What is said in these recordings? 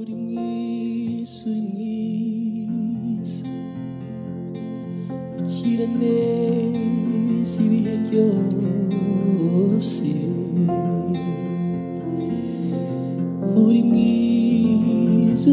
uri mwiza uri mwiza ugira neza ibihe byose uri mwiza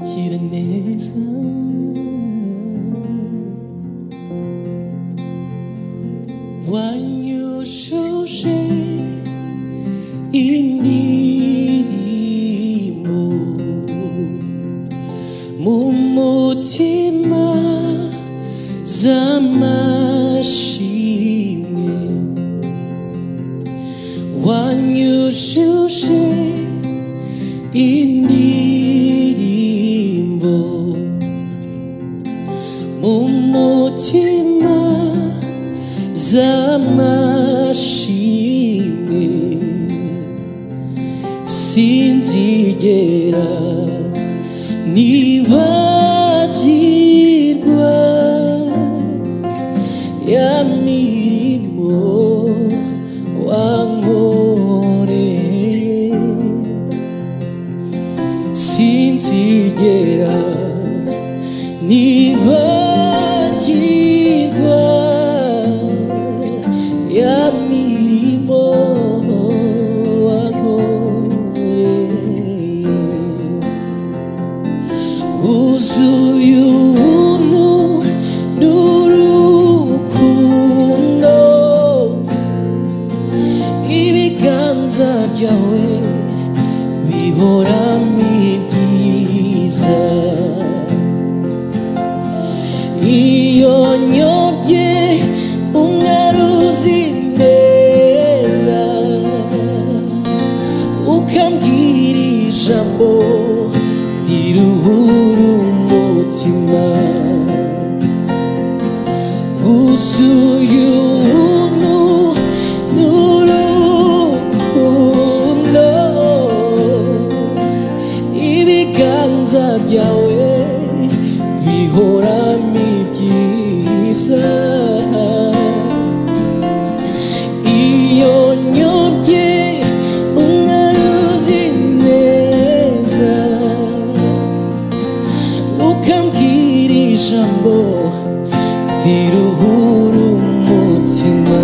ugira neza wanyushuje indirimbo mu mutima z'amashimwe wanyushuje indirimbo mu mutima z'amashimwe sinzigera nibagirwa ya mirimo wankoreye sinzigera nibagirwa ya mirimo wankoreye wuzuye ubuntu n'urukundo ibiganza byawe bihoramo ibyiza iyo nyobye umwaruzi neza ukambwira ijambo riruhura umutima wuzuye ubuntu n'urukundo ibiganza byawe bihoramo ibyiza iyo nyobye umwaruzi neza ukambwira ijambo riruhura umutima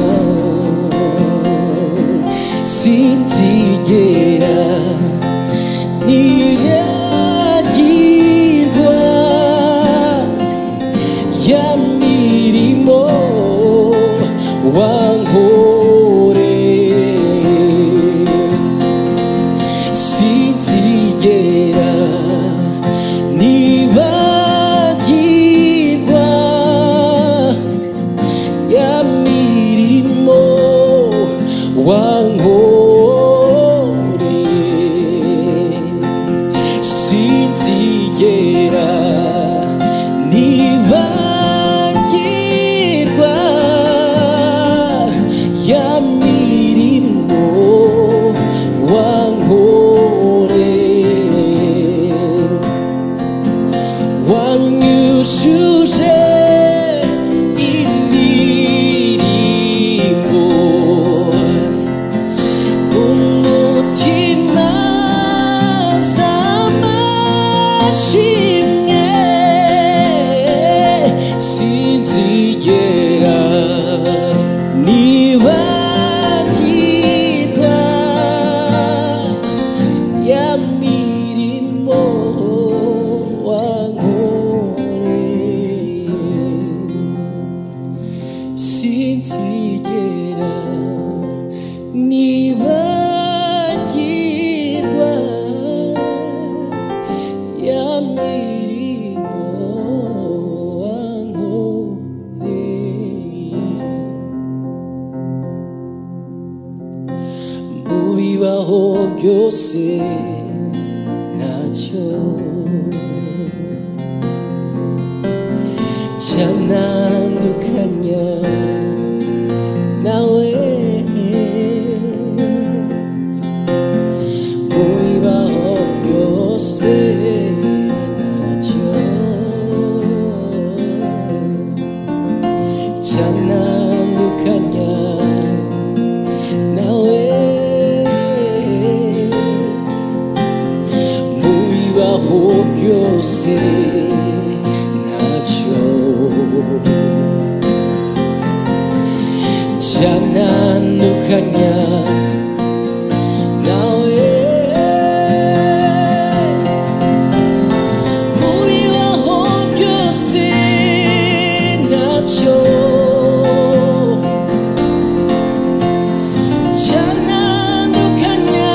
sinzigera nibagirwa ya mirimo wankoreye sinzigera nibagirwa ya mirimo wankoreye sinzigera nibagirwa ya mirimo wankoreye wanyushuje indirimbo umutima z'amashimwe sinzigera nibagirwa ya mirimo wankoreye sinzigera nibagirwa ya mirimo wankoreye mu bibaho byose ntacyo cyanandukanya nawe mu bibaho byose ntacyo cyanandukanya nawe cyantandukanya nawe mu bibaho byose ntacyo cyantandukanya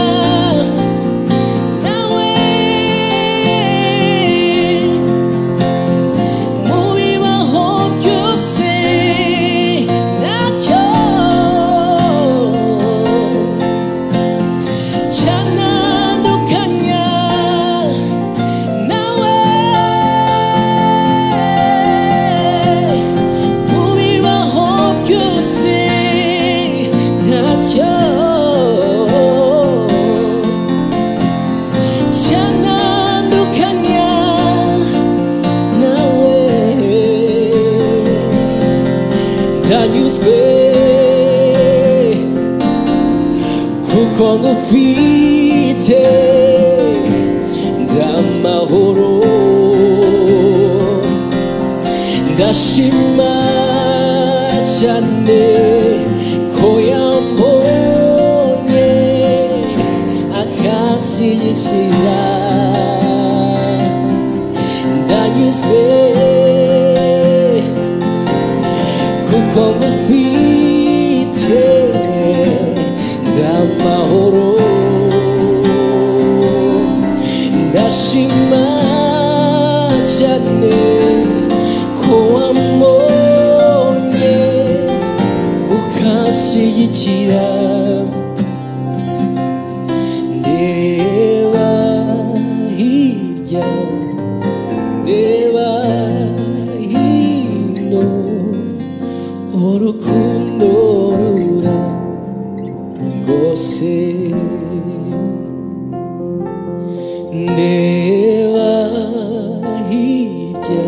nawe mu bibaho byose ntacyo cyantandukanya nawe mu bibaho byose ntacyo cyantandukanya nawe ndanyuzwe kuko ngufite ndamahoro ndashima cyane ko yambonye akanshyigikira ndanyuzwe kuko ngufite ndamahoro ndashima cyane ko wambonye ukanshyigikira ndeba hirya ndeba hino urukundo rura rwose ndeba hirya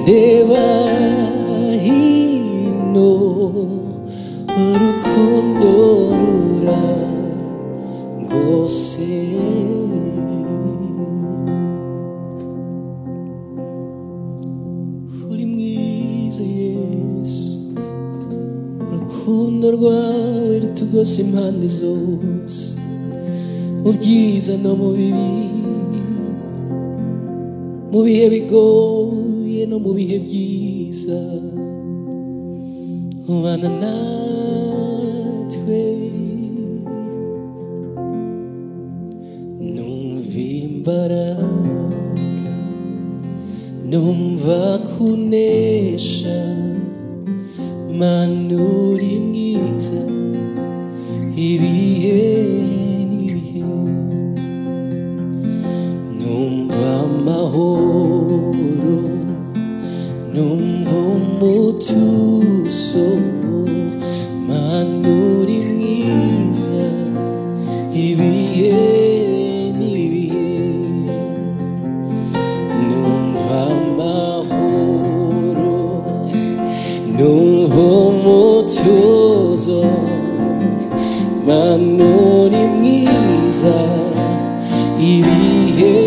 ndeba hino urukundo rura rwose uri mwiza Yesu urukundo rwawe rutugose impande zose mu byiza no mu bibi mu bihe bigoye no mu bihe byiza ubana natwe numva imbaraga numva kunesha Mana uri mwiza ibihe n'ibihe numva amahoro numva umutuzo Mana uri mwiza ibihe n'ibihe numva amahoro numva umutuzo Mana uri mwiza ibihe